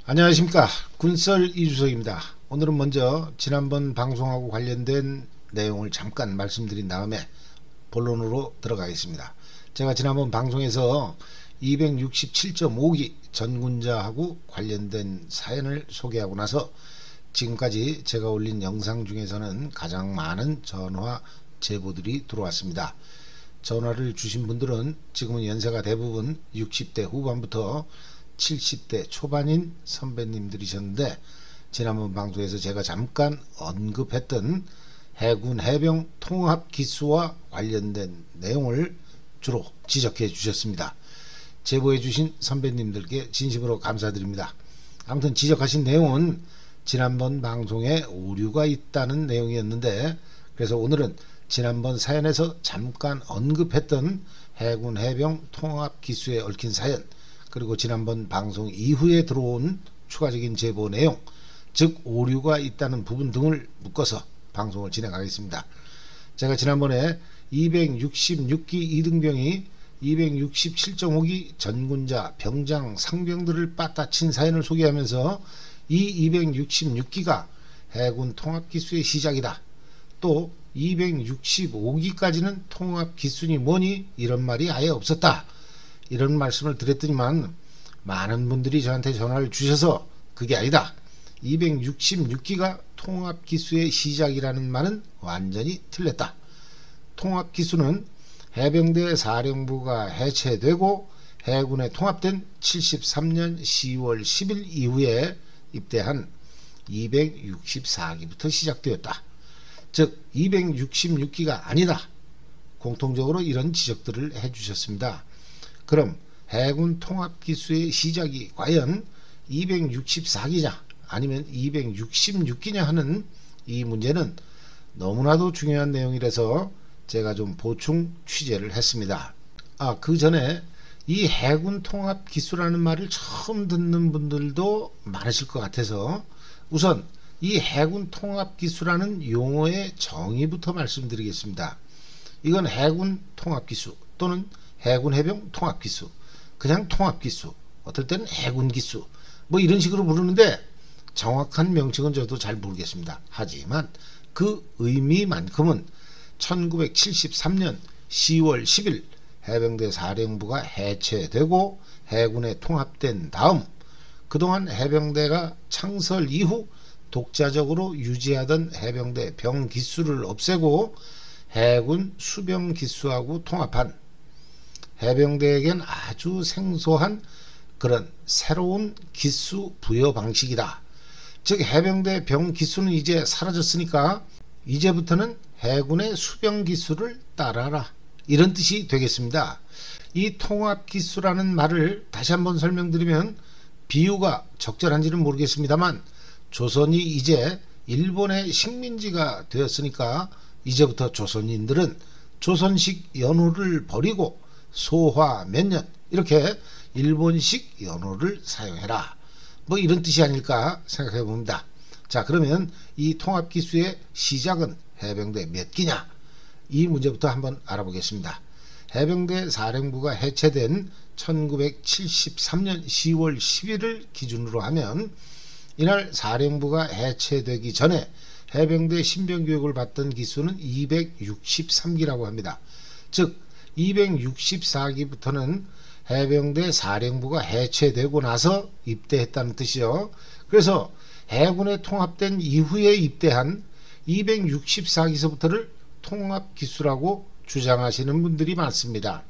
안녕하십니까, 군썰 이주석입니다. 오늘은 먼저 지난번 방송하고 관련된 내용을 잠깐 말씀드린 다음에 본론으로 들어가겠습니다. 제가 지난번 방송에서 267.5기 전군자하고 관련된 사연을 소개하고 나서 지금까지 제가 올린 영상 중에서는 가장 많은 전화 제보들이 들어왔습니다. 전화를 주신 분들은 지금은 연세가 대부분 60대 후반부터 70대 초반인 선배님들이셨는데, 지난번 방송에서 제가 잠깐 언급했던 해군 해병 통합 기수와 관련된 내용을 주로 지적해 주셨습니다. 제보해 주신 선배님들께 진심으로 감사드립니다. 아무튼 지적하신 내용은 지난번 방송에 오류가 있다는 내용이었는데, 그래서 오늘은 지난번 사연에서 잠깐 언급했던 해군 해병 통합 기수에 얽힌 사연, 그리고 지난번 방송 이후에 들어온 추가적인 제보 내용, 즉 오류가 있다는 부분 등을 묶어서 방송을 진행하겠습니다. 제가 지난번에 266기 이등병이 267.5기 전군자 병장 상병들을 빠따친 사연을 소개하면서 이 266기가 해군 통합기수의 시작이다, 또 265기까지는 통합기수니 뭐니 이런 말이 아예 없었다, 이런 말씀을 드렸더니만 많은 분들이 저한테 전화를 주셔서 그게 아니다, 266기가 통합기수의 시작이라는 말은 완전히 틀렸다. 통합기수는 해병대 사령부가 해체되고 해군에 통합된 73년 10월 10일 이후에 입대한 264기부터 시작되었다. 즉 266기가 아니다. 공통적으로 이런 지적들을 해주셨습니다. 그럼 해군 통합기수의 시작이 과연 264기냐 아니면 266기냐 하는 이 문제는 너무나도 중요한 내용이라서 제가 좀 보충 취재를 했습니다. 그 전에 이 해군 통합기수라는 말을 처음 듣는 분들도 많으실 것 같아서 우선 이 해군 통합기수라는 용어의 정의부터 말씀드리겠습니다. 이건 해군 통합기수 또는 해군 해병 통합기수, 그냥 통합기수, 어떨 때는 해군기수 뭐 이런 식으로 부르는데 정확한 명칭은 저도 잘 모르겠습니다. 하지만 그 의미만큼은 1973년 10월 10일 해병대 사령부가 해체되고 해군에 통합된 다음 그동안 해병대가 창설 이후 독자적으로 유지하던 해병대 병기수를 없애고 해군 수병기수하고 통합한 해병대에겐 아주 생소한 그런 새로운 기수 부여 방식이다. 즉 해병대 병기수는 이제 사라졌으니까 이제부터는 해군의 수병기수를 따라라, 이런 뜻이 되겠습니다. 이 통합기수라는 말을 다시 한번 설명드리면 비유가 적절한지는 모르겠습니다만 조선이 이제 일본의 식민지가 되었으니까 이제부터 조선인들은 조선식 연호를 버리고 소화 몇 년 이렇게 일본식 연호를 사용해라, 뭐 이런 뜻이 아닐까 생각해 봅니다. 자, 그러면 이 통합기수의 시작은 해병대 몇 기냐, 이 문제부터 한번 알아보겠습니다. 해병대 사령부가 해체된 1973년 10월 10일을 기준으로 하면 이날 사령부가 해체되기 전에 해병대 신병교육을 받던 기수는 263기라고 합니다. 즉 264기부터는 해병대 사령부가 해체되고 나서 입대했다는 뜻이요. 그래서 해군에 통합된 이후에 입대한 264기서부터를 통합기수라고 주장하시는 분들이 많습니다.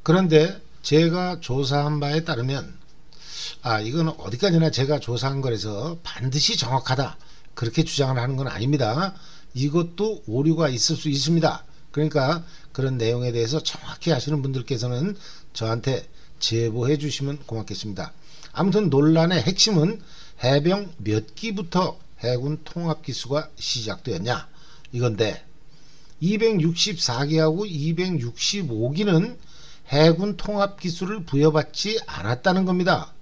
그런데 제가 조사한 바에 따르면 이건 어디까지나 제가 조사한 거라서 반드시 정확하다 그렇게 주장을 하는 건 아닙니다. 이것도 오류가 있을 수 있습니다. 그러니까 그런 내용에 대해서 정확히 아시는 분들께서는 저한테 제보해 주시면 고맙겠습니다. 아무튼 논란의 핵심은 해병 몇 기부터 해군 통합기수가 시작되었냐 이건데, 264기하고 265기는 해군 통합기수를 부여받지 않았다는 겁니다.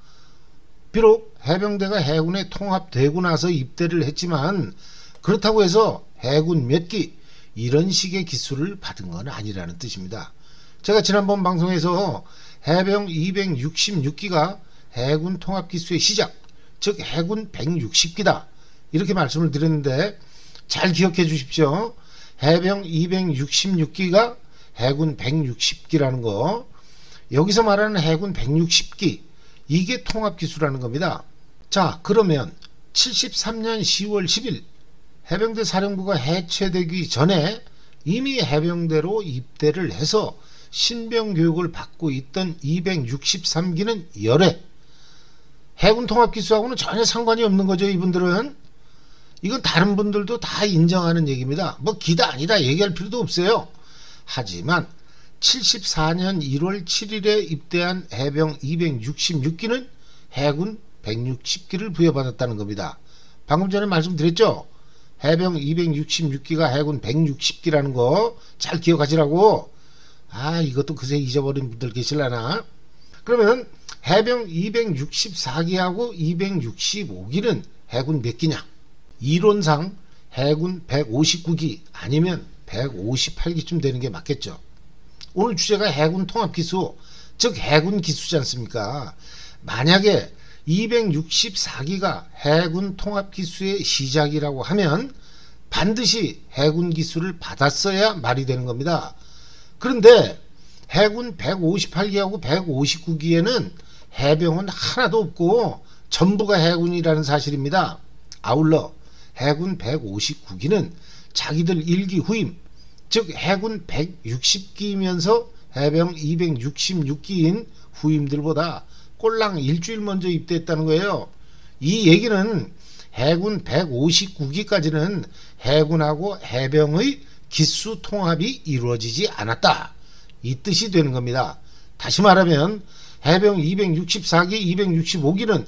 비록 해병대가 해군에 통합되고 나서 입대를 했지만 그렇다고 해서 해군 몇 기 이런 식의 기수를 받은 건 아니라는 뜻입니다. 제가 지난번 방송에서 해병 266기가 해군 통합기수의 시작, 즉 해군 160기다. 이렇게 말씀을 드렸는데 잘 기억해 주십시오. 해병 266기가 해군 160기라는 거. 여기서 말하는 해군 160기, 이게 통합기수라는 겁니다. 자, 그러면 73년 10월 10일 해병대 사령부가 해체되기 전에 이미 해병대로 입대를 해서 신병교육을 받고 있던 263기는 열애. 해군 통합기수하고는 전혀 상관이 없는 거죠. 이분들은. 이건 다른 분들도 다 인정하는 얘기입니다. 뭐 기다 아니다 얘기할 필요도 없어요. 하지만 74년 1월 7일에 입대한 해병 266기는 해군 160기를 부여받았다는 겁니다. 방금 전에 말씀드렸죠. 해병 266기가 해군 160기라는 거 잘 기억하시라고. 아, 이것도 그새 잊어버린 분들 계실라나. 그러면 해병 264기하고 265기는 해군 몇 기냐? 이론상 해군 159기 아니면 158기쯤 되는 게 맞겠죠. 오늘 주제가 해군 통합기수, 즉 해군 기수지 않습니까? 만약에 264기가 해군 통합기수의 시작이라고 하면 반드시 해군 기수를 받았어야 말이 되는 겁니다. 그런데 해군 158기하고 159기에는 해병은 하나도 없고 전부가 해군이라는 사실입니다. 아울러 해군 159기는 자기들 1기 후임, 즉 해군 160기이면서 해병 266기인 후임들보다 꼴랑 일주일 먼저 입대했다는 거예요. 이 얘기는 해군 159기까지는 해군하고 해병의 기수 통합이 이루어지지 않았다, 이 뜻이 되는 겁니다. 다시 말하면 해병 264기, 265기는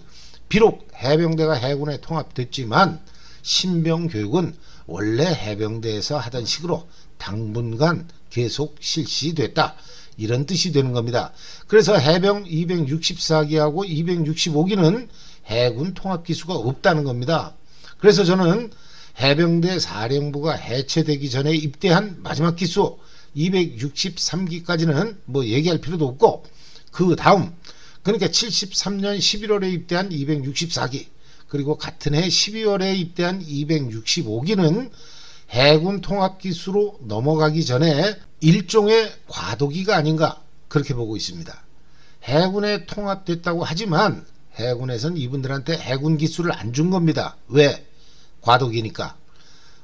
비록 해병대가 해군에 통합됐지만 신병교육은 원래 해병대에서 하던 식으로 당분간 계속 실시됐다, 이런 뜻이 되는 겁니다. 그래서 해병 264기하고 265기는 해군 통합기수가 없다는 겁니다. 그래서 저는 해병대 사령부가 해체되기 전에 입대한 마지막 기수 263기까지는 뭐 얘기할 필요도 없고, 그 다음 그러니까 73년 11월에 입대한 264기, 그리고 같은 해 12월에 입대한 265기는 해군 통합기수로 넘어가기 전에 일종의 과도기가 아닌가, 그렇게 보고 있습니다. 해군에 통합됐다고 하지만 해군에선 이분들한테 해군 기수를 안 준 겁니다. 왜? 과도기니까.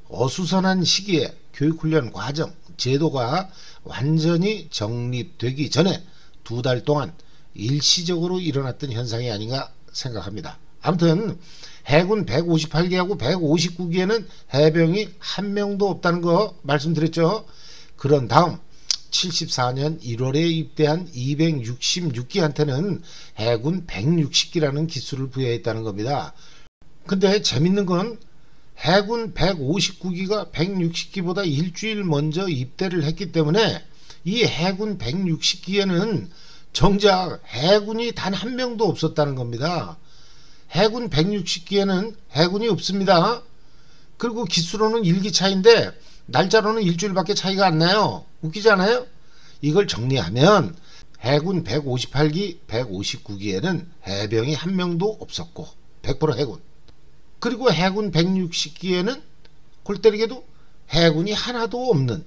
어수선한 시기에 교육훈련 과정, 제도가 완전히 정립되기 전에 2달 동안 일시적으로 일어났던 현상이 아닌가 생각합니다. 아무튼 해군 158기하고 159기에는 해병이 한 명도 없다는 거 말씀드렸죠. 그런 다음 74년 1월에 입대한 266기한테는 해군 160기라는 기수를 부여했다는 겁니다. 근데 재밌는 건 해군 159기가 160기보다 일주일 먼저 입대를 했기 때문에 이 해군 160기에는 정작 해군이 단 한 명도 없었다는 겁니다. 해군 160기에는 해군이 없습니다. 그리고 기수로는 1기 차인데 날짜로는 일주일밖에 차이가 안 나요. 웃기지 않아요? 이걸 정리하면 해군 158기, 159기에는 해병이 한 명도 없었고 100% 해군. 그리고 해군 160기에는 골 때리게도 해군이 하나도 없는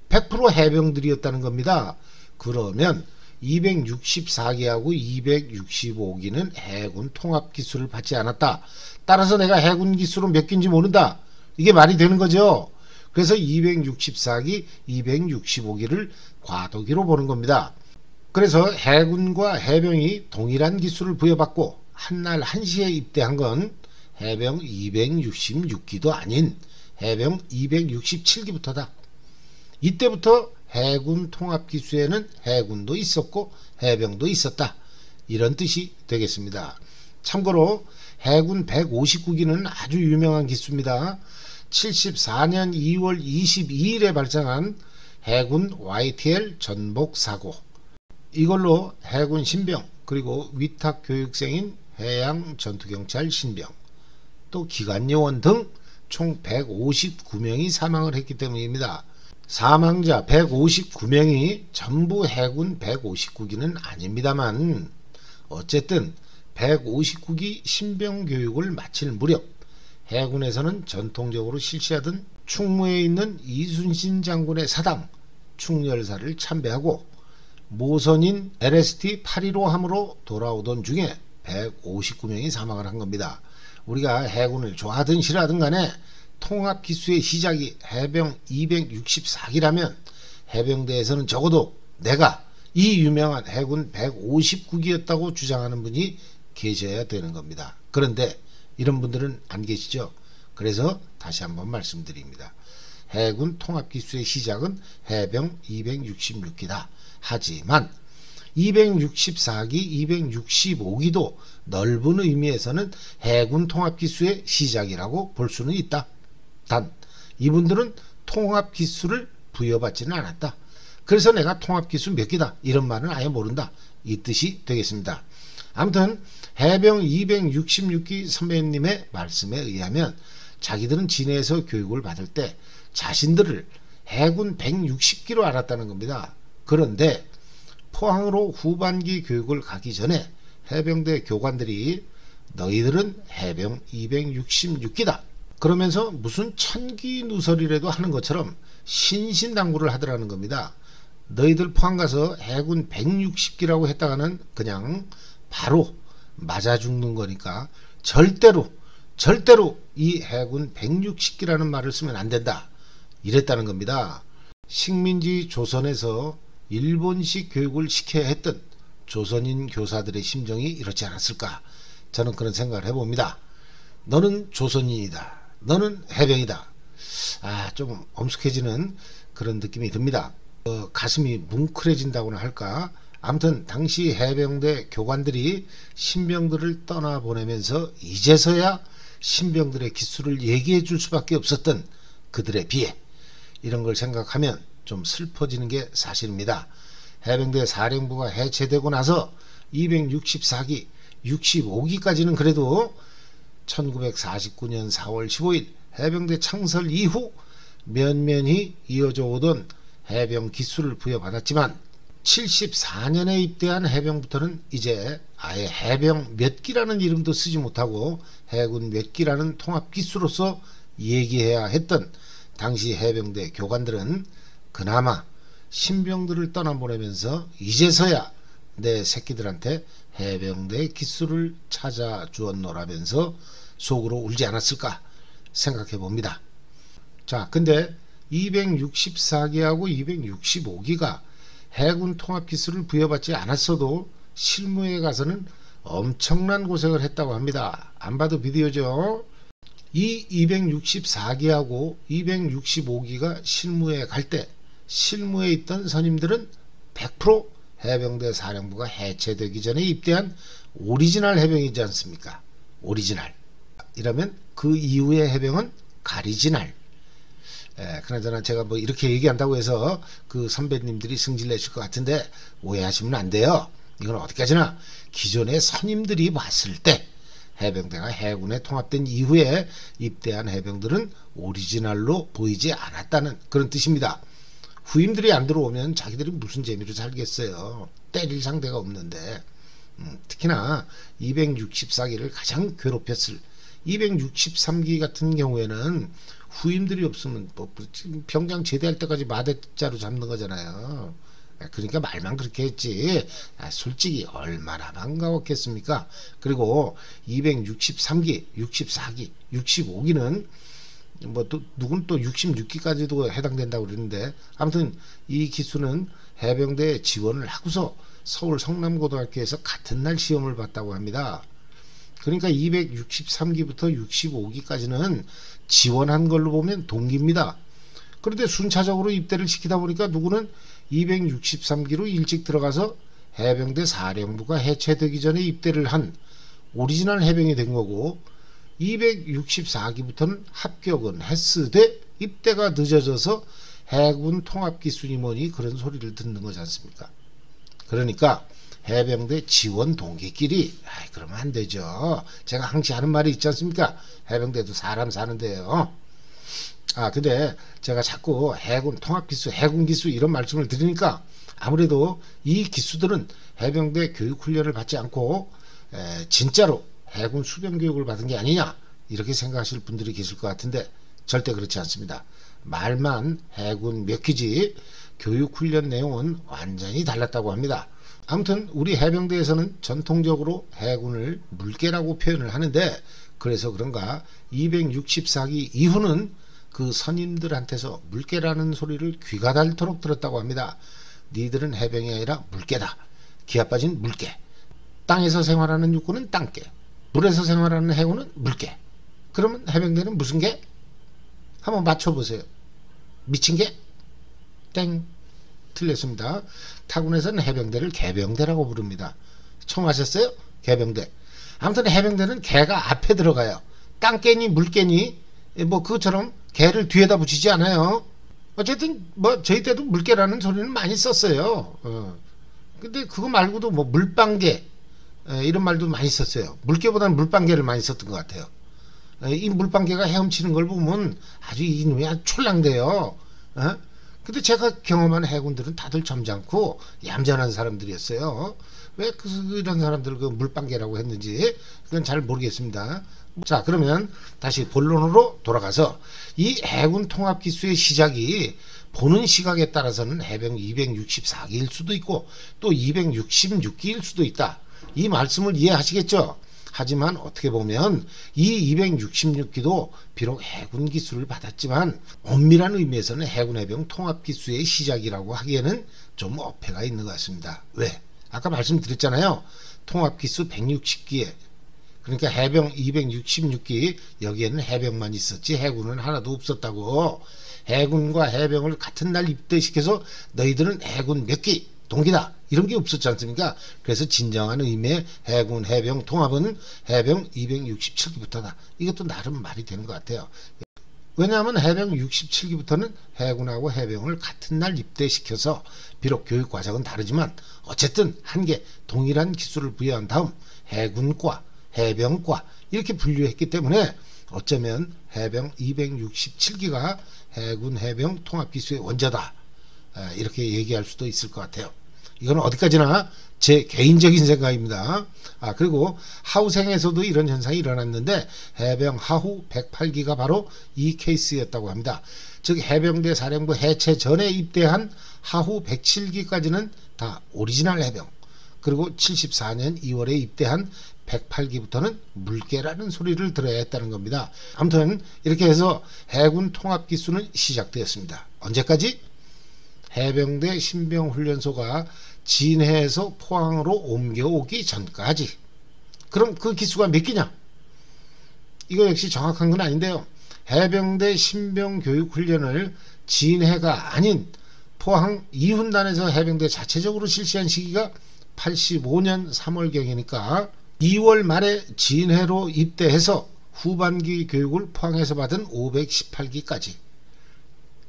100% 해병들이었다는 겁니다. 그러면 264기하고 265기는 해군 통합기수를 받지 않았다. 따라서 내가 해군 기수로 몇 기인지 모른다, 이게 말이 되는 거죠. 그래서 264기, 265기를 과도기로 보는 겁니다. 그래서 해군과 해병이 동일한 기수를 부여받고 한날 한시에 입대한 건 해병 266기도 아닌 해병 267기부터다. 이때부터 해군 통합기수에는 해군도 있었고 해병도 있었다, 이런 뜻이 되겠습니다. 참고로 해군 159기는 아주 유명한 기수입니다. 74년 2월 22일에 발생한 해군 YTL 전복 사고, 이걸로 해군 신병 그리고 위탁교육생인 해양전투경찰 신병 또 기관요원 등 총 159명이 사망을 했기 때문입니다. 사망자 159명이 전부 해군 159기는 아닙니다만 어쨌든 159기 신병교육을 마칠 무렵 해군에서는 전통적으로 실시하던 충무에 있는 이순신 장군의 사당 충렬사를 참배하고 모선인 LST 815함으로 돌아오던 중에 159명이 사망을 한 겁니다. 우리가 해군을 좋아하든 싫어하든 간에 통합기수의 시작이 해병 264기라면 해병대에서는 적어도 내가 이 유명한 해군 159기였다고 주장하는 분이 계셔야 되는 겁니다. 그런데 이런 분들은 안 계시죠. 그래서 다시 한번 말씀드립니다. 해군 통합기수의 시작은 해병 266기다. 하지만 264기, 265기도 넓은 의미에서는 해군 통합기수의 시작이라고 볼 수는 있다. 단 이분들은 통합기수를 부여받지는 않았다. 그래서 내가 통합기수 몇 기다 이런 말은 아예 모른다 이 뜻이 되겠습니다. 아무튼 해병 266기 선배님의 말씀에 의하면 자기들은 진해에서 교육을 받을 때 자신들을 해군 160기로 알았다는 겁니다. 그런데 포항으로 후반기 교육을 가기 전에 해병대 교관들이 너희들은 해병 266기다 그러면서 무슨 천기 누설이라도 하는 것처럼 신신당부를 하더라는 겁니다. 너희들 포항 가서 해군 160기라고 했다가는 그냥 바로 맞아 죽는 거니까 절대로 이 해군 160기라는 말을 쓰면 안 된다 이랬다는 겁니다. 식민지 조선에서 일본식 교육을 시켜야 했던 조선인 교사들의 심정이 이렇지 않았을까 저는 그런 생각을 해봅니다. 너는 조선인이다. 너는 해병이다. 좀 엄숙해지는 그런 느낌이 듭니다. 가슴이 뭉클해진다고나 할까. 아무튼 당시 해병대 교관들이 신병들을 떠나보내면서 이제서야 신병들의 기수를 얘기해 줄 수밖에 없었던 그들의 비애 이런 걸 생각하면 좀 슬퍼지는 게 사실입니다. 해병대 사령부가 해체되고 나서 264기, 65기까지는 그래도 1949년 4월 15일 해병대 창설 이후 면면히 이어져 오던 해병 기수를 부여받았지만 74년에 입대한 해병부터는 이제 아예 해병 몇 기라는 이름도 쓰지 못하고 해군 몇 기라는 통합기수로서 얘기해야 했던 당시 해병대 교관들은 그나마 신병들을 떠나보내면서 이제서야 내 새끼들한테 해병대 기수를 찾아주었노라면서 속으로 울지 않았을까 생각해 봅니다. 자, 근데 264기하고 265기가 해군 통합기수를 부여받지 않았어도 실무에 가서는 엄청난 고생을 했다고 합니다. 안 봐도 비디오죠. 이 264기하고 265기가 실무에 갈 때 실무에 있던 선임들은 100% 해병대 사령부가 해체되기 전에 입대한 오리지널 해병이지 않습니까? 오리지널. 이러면 그 이후의 해병은 가리지널. 그나저나 제가 뭐 이렇게 얘기한다고 해서 그 선배님들이 승질내실 것 같은데 오해하시면 안 돼요. 이건 어디까지나 기존의 선임들이 봤을 때 해병대가 해군에 통합된 이후에 입대한 해병들은 오리지널로 보이지 않았다는 그런 뜻입니다. 후임들이 안 들어오면 자기들이 무슨 재미로 살겠어요. 때릴 상대가 없는데. 특히나 264기를 가장 괴롭혔을 263기 같은 경우에는 후임들이 없으면 뭐 평양 제대할 때까지 마대자루 잡는 거잖아요. 그러니까 말만 그렇게 했지 솔직히 얼마나 반가웠겠습니까. 그리고 263기, 64기, 65기는 뭐 또 누군 또 66기까지도 해당된다고 그러는데 아무튼 이 기수는 해병대에 지원을 하고서 서울 성남고등학교에서 같은 날 시험을 봤다고 합니다. 그러니까 263기부터 65기까지는 지원한 걸로 보면 동기입니다. 그런데 순차적으로 입대를 시키다 보니까 누구는 263기로 일찍 들어가서 해병대 사령부가 해체되기 전에 입대를 한 오리지널 해병이 된 거고 264기부터는 합격은 했으되 입대가 늦어져서 해군 통합기수니 뭐니 그런 소리를 듣는 거지 않습니까. 그러니까 해병대 지원 동기끼리 그러면 안 되죠. 제가 항시 하는 말이 있지 않습니까. 해병대도 사람 사는데요. 근데 제가 자꾸 해군 통합기수, 해군기수 이런 말씀을 드리니까 아무래도 이 기수들은 해병대 교육훈련을 받지 않고 진짜로 해군 수병 교육을 받은 게 아니냐 이렇게 생각하실 분들이 계실 것 같은데 절대 그렇지 않습니다. 말만 해군 몇 기지 교육 훈련 내용은 완전히 달랐다고 합니다. 아무튼 우리 해병대에서는 전통적으로 해군을 물개라고 표현을 하는데 그래서 그런가 264기 이후는 그 선임들한테서 물개라는 소리를 귀가 닳도록 들었다고 합니다. 니들은 해병이 아니라 물개다. 기아 빠진 물개. 땅에서 생활하는 육군은 땅개. 물에서 생활하는 해군은 물개. 그러면 해병대는 무슨 개? 한번 맞춰보세요. 미친 개? 땡. 틀렸습니다. 타군에서는 해병대를 개병대라고 부릅니다. 청하셨어요? 개병대. 아무튼 해병대는 개가 앞에 들어가요. 땅개니 물개니 뭐 그것처럼 개를 뒤에다 붙이지 않아요. 어쨌든 뭐 저희 때도 물개라는 소리는 많이 썼어요. 근데 그거 말고도 뭐 물방개 이런 말도 많이 썼어요. 물개보다는 물방개를 많이 썼던 것 같아요. 이 물방개가 헤엄치는 걸 보면 아주 이놈이 아주 촐랑대요. 근데 제가 경험한 해군들은 다들 점잖고 얌전한 사람들이었어요. 왜 이런 사람들을 그 물방개라고 했는지 그건 잘 모르겠습니다. 자, 그러면 다시 본론으로 돌아가서 이 해군 통합 기수의 시작이 보는 시각에 따라서는 해병 264기일 수도 있고 또 266기일 수도 있다. 이 말씀을 이해하시겠죠? 하지만 어떻게 보면 이 266기도 비록 해군 기수를 받았지만 엄밀한 의미에서는 해군 해병 통합 기수의 시작이라고 하기에는 좀 어폐가 있는 것 같습니다. 왜? 아까 말씀드렸잖아요. 통합 기수 160기에 그러니까 해병 266기 여기에는 해병만 있었지 해군은 하나도 없었다고. 해군과 해병을 같은 날 입대시켜서 너희들은 해군 몇 기 동기다 이런 게 없었지 않습니까? 그래서 진정한 의미의 해군 해병 통합은 해병 267기부터다. 이것도 나름 말이 되는 것 같아요. 왜냐하면 해병 67기부터는 해군하고 해병을 같은 날 입대시켜서 비록 교육 과정은 다르지만 어쨌든 한 개 동일한 기술을 부여한 다음 해군과 해병과 이렇게 분류했기 때문에 어쩌면 해병 267기가 해군 해병 통합기수의 원조다 이렇게 얘기할 수도 있을 것 같아요. 이건 어디까지나 제 개인적인 생각입니다. 그리고 하우생에서도 이런 현상이 일어났는데 해병 하후 108기가 바로 이 케이스였다고 합니다. 즉 해병대 사령부 해체 전에 입대한 하후 107기까지는 다 오리지널 해병, 그리고 74년 2월에 입대한 108기부터는 물개라는 소리를 들어야 했다는 겁니다. 아무튼 이렇게 해서 해군 통합 기수는 시작되었습니다. 언제까지? 해병대 신병훈련소가 진해에서 포항으로 옮겨오기 전까지. 그럼 그 기수가 몇 기냐? 이거 역시 정확한 건 아닌데요. 해병대 신병교육훈련을 진해가 아닌 포항 이훈단에서 해병대 자체적으로 실시한 시기가 85년 3월경이니까 2월 말에 진해로 입대해서 후반기 교육을 포항에서 받은 518기까지,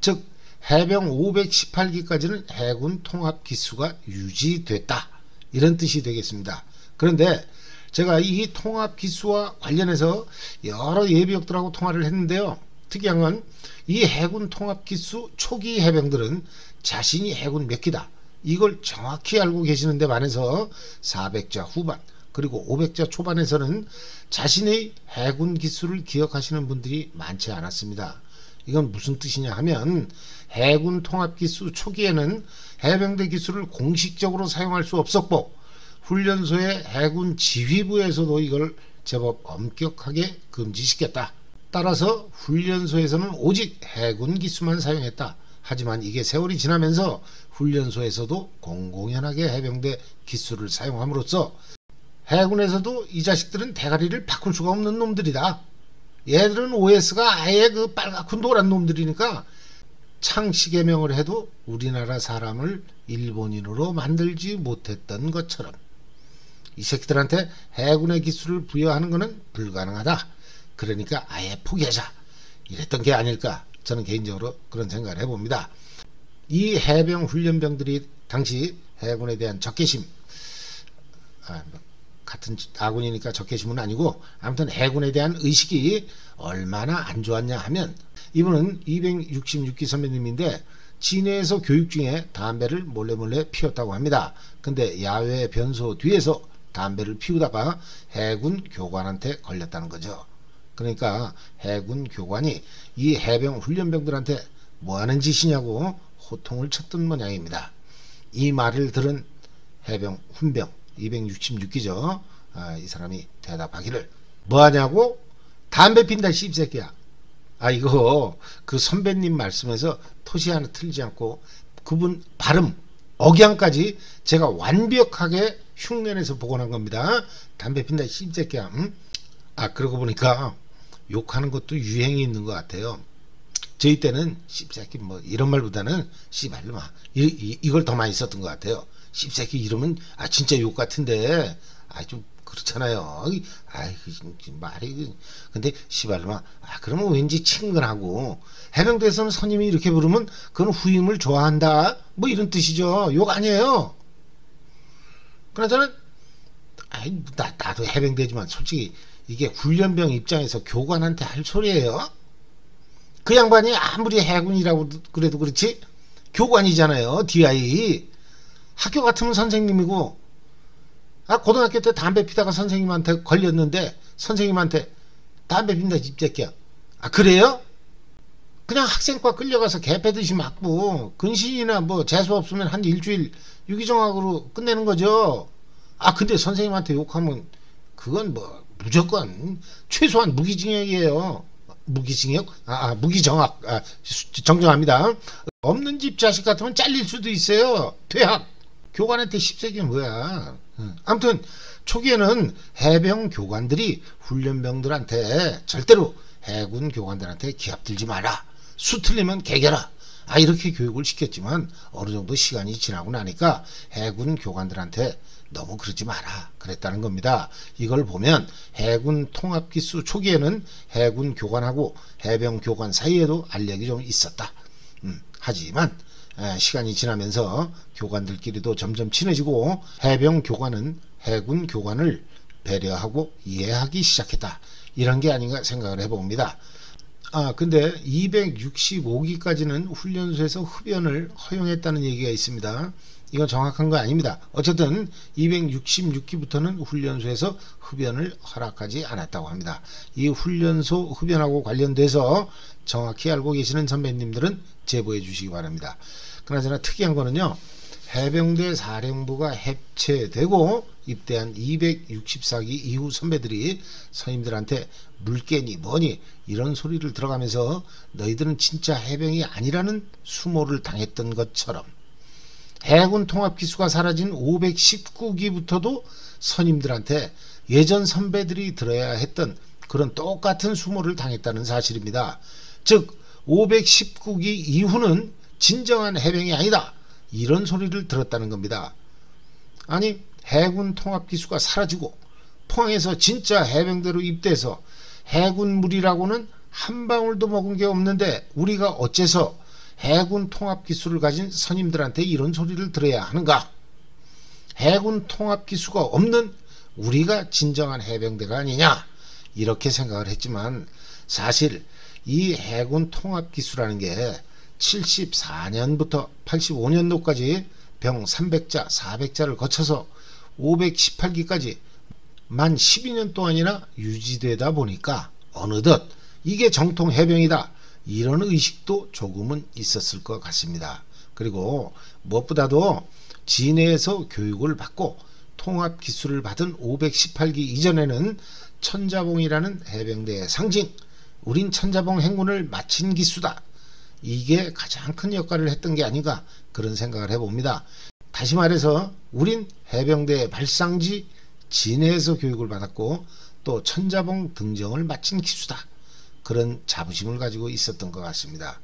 즉 해병 518기까지는 해군 통합 기수가 유지됐다 이런 뜻이 되겠습니다. 그런데 제가 이 통합 기수와 관련해서 여러 예비역들하고 통화를 했는데요. 특이한 건 이 해군 통합 기수 초기 해병들은 자신이 해군 몇 기다 이걸 정확히 알고 계시는데 반해서 400자 후반 그리고 500자 초반에서는 자신의 해군 기수를 기억하시는 분들이 많지 않았습니다. 이건 무슨 뜻이냐 하면 해군 통합 기수 초기에는 해병대 기수를 공식적으로 사용할 수 없었고 훈련소의 해군 지휘부에서도 이걸 제법 엄격하게 금지시켰다. 따라서 훈련소에서는 오직 해군 기수만 사용했다. 하지만 이게 세월이 지나면서 훈련소에서도 공공연하게 해병대 기수를 사용함으로써 해군에서도 이 자식들은 대가리를 바꿀 수가 없는 놈들이다. 얘들은 OS가 아예 그 빨갛고 노란 놈들이니까 창시개명을 해도 우리나라 사람을 일본인으로 만들지 못했던 것처럼 이 새끼들한테 해군의 기술을 부여하는 것은 불가능하다. 그러니까 아예 포기하자 이랬던 게 아닐까 저는 개인적으로 그런 생각을 해봅니다. 이 해병 훈련병들이 당시 해군에 대한 적개심, 같은 아군이니까 적개심은 아니고 아무튼 해군에 대한 의식이 얼마나 안 좋았냐 하면 이분은 266기 선배님인데 진해에서 교육 중에 담배를 몰래 피웠다고 합니다. 근데 야외 변소 뒤에서 담배를 피우다가 해군 교관한테 걸렸다는 거죠. 그러니까 해군 교관이 이 해병 훈련병들한테 뭐하는 짓이냐고 호통을 쳤던 모양입니다. 이 말을 들은 해병 훈병 266기죠. 이 사람이 대답하기를 뭐하냐고? 담배 핀다 씹새끼야. 이거 그 선배님 말씀에서 토시 하나 틀리지 않고 그분 발음 억양까지 제가 완벽하게 흉내내서 복원한 겁니다. 담배 핀다 씹새끼야. 응? 그러고 보니까 욕하는 것도 유행이 있는 것 같아요. 저희 때는 씹새끼 뭐 이런 말보다는 씨발놈아 이걸 더 많이 썼던 것 같아요. 씹새끼 이러면 진짜 욕 같은데 좀 그렇잖아요. 말이 근데 씨발놈아 그러면 왠지 친근하고 해병대에서는 선임이 이렇게 부르면 그건 후임을 좋아한다 뭐 이런 뜻이죠. 욕 아니에요. 그나저나 나도 해병대지만 솔직히 이게 훈련병 입장에서 교관한테 할 소리예요. 그 양반이 아무리 해군이라고 그래도 그렇지 교관이잖아요. DI 학교 같으면 선생님이고 고등학교 때 담배 피다가 선생님한테 걸렸는데 선생님한테 담배 핀다 집새끼야. 그래요? 그냥 학생과 끌려가서 개패듯이 맞고 근신이나 뭐 재수 없으면 한 일주일 유기정학으로 끝내는 거죠. 근데 선생님한테 욕하면 그건 뭐 무조건 최소한 무기징역이에요. 무기징역? 무기정학. 정정합니다. 없는 집 자식 같으면 잘릴 수도 있어요. 퇴학. 교관한테 씹새끼는 뭐야. 아무튼 초기에는 해병 교관들이 훈련병들한테 절대로 해군 교관들한테 기합 들지 마라. 수 틀리면 개겨라. 이렇게 교육을 시켰지만 어느 정도 시간이 지나고 나니까 해군 교관들한테 너무 그러지 마라 그랬다는 겁니다. 이걸 보면 해군 통합기수 초기에는 해군 교관하고 해병 교관 사이에도 알력이 좀 있었다. 하지만 시간이 지나면서 교관들끼리도 점점 친해지고 해병 교관은 해군 교관을 배려하고 이해하기 시작했다. 이런 게 아닌가 생각을 해봅니다. 근데 265기까지는 훈련소에서 흡연을 허용했다는 얘기가 있습니다. 이건 정확한 거 아닙니다. 어쨌든 266기부터는 훈련소에서 흡연을 허락하지 않았다고 합니다. 이 훈련소 흡연하고 관련돼서 정확히 알고 계시는 선배님들은 제보해 주시기 바랍니다. 그나저나 특이한 거는요. 해병대 사령부가 해체되고 입대한 264기 이후 선배들이 선임들한테 물개니 뭐니 이런 소리를 들어가면서 너희들은 진짜 해병이 아니라는 수모를 당했던 것처럼 해군 통합기수가 사라진 519기부터도 선임들한테 예전 선배들이 들어야 했던 그런 똑같은 수모를 당했다는 사실입니다. 즉 519기 이후는 진정한 해병이 아니다. 이런 소리를 들었다는 겁니다. 해군 통합기수가 사라지고 포항에서 진짜 해병대로 입대해서 해군물이라고는 한 방울도 먹은 게 없는데 우리가 어째서 해군 통합기수를 가진 선임들한테 이런 소리를 들어야 하는가? 해군 통합기수가 없는 우리가 진정한 해병대가 아니냐? 이렇게 생각을 했지만 사실 이 해군 통합기수라는 게 74년부터 85년도까지 병 300자, 400자를 거쳐서 518기까지 만 12년 동안이나 유지되다 보니까 어느덧 이게 정통 해병이다. 이런 의식도 조금은 있었을 것 같습니다. 그리고 무엇보다도 진해에서 교육을 받고 통합기수를 받은 518기 이전에는 천자봉이라는 해병대의 상징, 우린 천자봉 행군을 마친 기수다. 이게 가장 큰 역할을 했던 게 아닌가 그런 생각을 해봅니다. 다시 말해서 우린 해병대의 발상지 진해에서 교육을 받았고 또 천자봉 등정을 마친 기수다. 그런 자부심을 가지고 있었던 것 같습니다.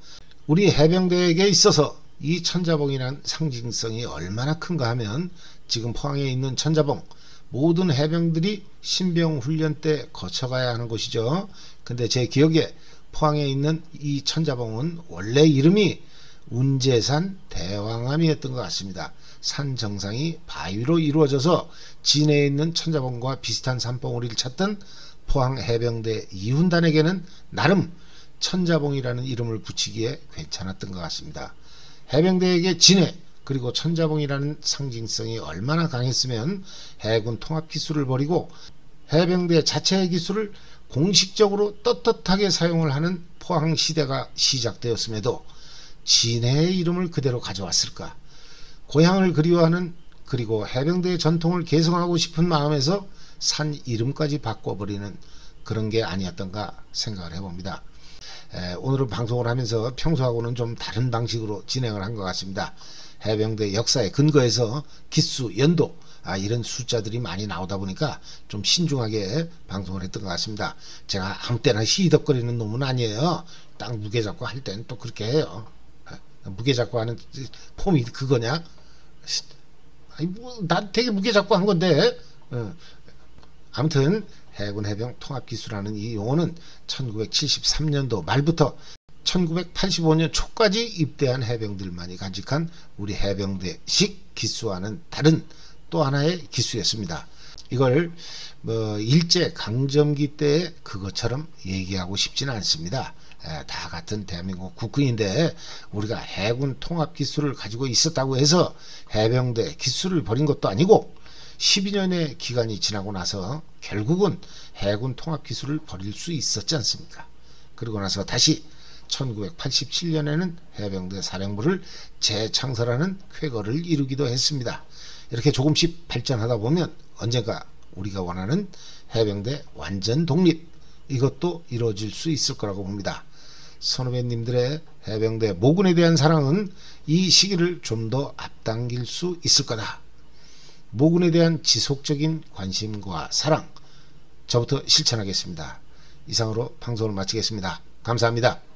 우리 해병대에게 있어서 이 천자봉이란 상징성이 얼마나 큰가 하면 지금 포항에 있는 천자봉 모든 해병들이 신병훈련 때 거쳐가야 하는 곳이죠. 근데 제 기억에 포항에 있는 이 천자봉은 원래 이름이 운제산 대왕암이었던 것 같습니다. 산 정상이 바위로 이루어져서 진해에 있는 천자봉과 비슷한 산봉우리를 찾던 포항 해병대 이훈단에게는 나름 천자봉이라는 이름을 붙이기에 괜찮았던 것 같습니다. 해병대에게 진해 그리고 천자봉이라는 상징성이 얼마나 강했으면 해군 통합 기술을 벌이고 해병대 자체의 기술을 공식적으로 떳떳하게 사용을 하는 포항시대가 시작되었음에도 진해의 이름을 그대로 가져왔을까. 고향을 그리워하는, 그리고 해병대의 전통을 계승하고 싶은 마음에서 산 이름까지 바꿔버리는 그런 게 아니었던가 생각을 해봅니다. 오늘은 방송을 하면서 평소하고는 좀 다른 방식으로 진행을 한 것 같습니다. 해병대 역사에 근거해서 기수, 연도 이런 숫자들이 많이 나오다 보니까 좀 신중하게 방송을 했던 것 같습니다. 제가 아무 때나 시덕거리는 놈은 아니에요. 딱 무게 잡고 할 때는 또 그렇게 해요. 무게 잡고 하는 폼이 그거냐? 아니, 난 되게 무게 잡고 한 건데. 아무튼 해군 해병 통합기수라는 이 용어는 1973년도 말부터 1985년 초까지 입대한 해병들만이 간직한 우리 해병대식 기수와는 다른 또 하나의 기수였습니다. 이걸 일제 강점기 때 그것처럼 얘기하고 싶지는 않습니다. 다 같은 대한민국 국군인데 우리가 해군 통합 기수를 가지고 있었다고 해서 해병대 기수를 버린 것도 아니고 12년의 기간이 지나고 나서 결국은 해군 통합 기수를 버릴 수 있었지 않습니까? 그러고 나서 다시 1987년에는 해병대 사령부를 재창설하는 쾌거를 이루기도 했습니다. 이렇게 조금씩 발전하다 보면 언젠가 우리가 원하는 해병대 완전 독립, 이것도 이루어질 수 있을 거라고 봅니다. 선후배님들의 해병대 모군에 대한 사랑은 이 시기를 좀 더 앞당길 수 있을 거다. 모군에 대한 지속적인 관심과 사랑, 저부터 실천하겠습니다. 이상으로 방송을 마치겠습니다. 감사합니다.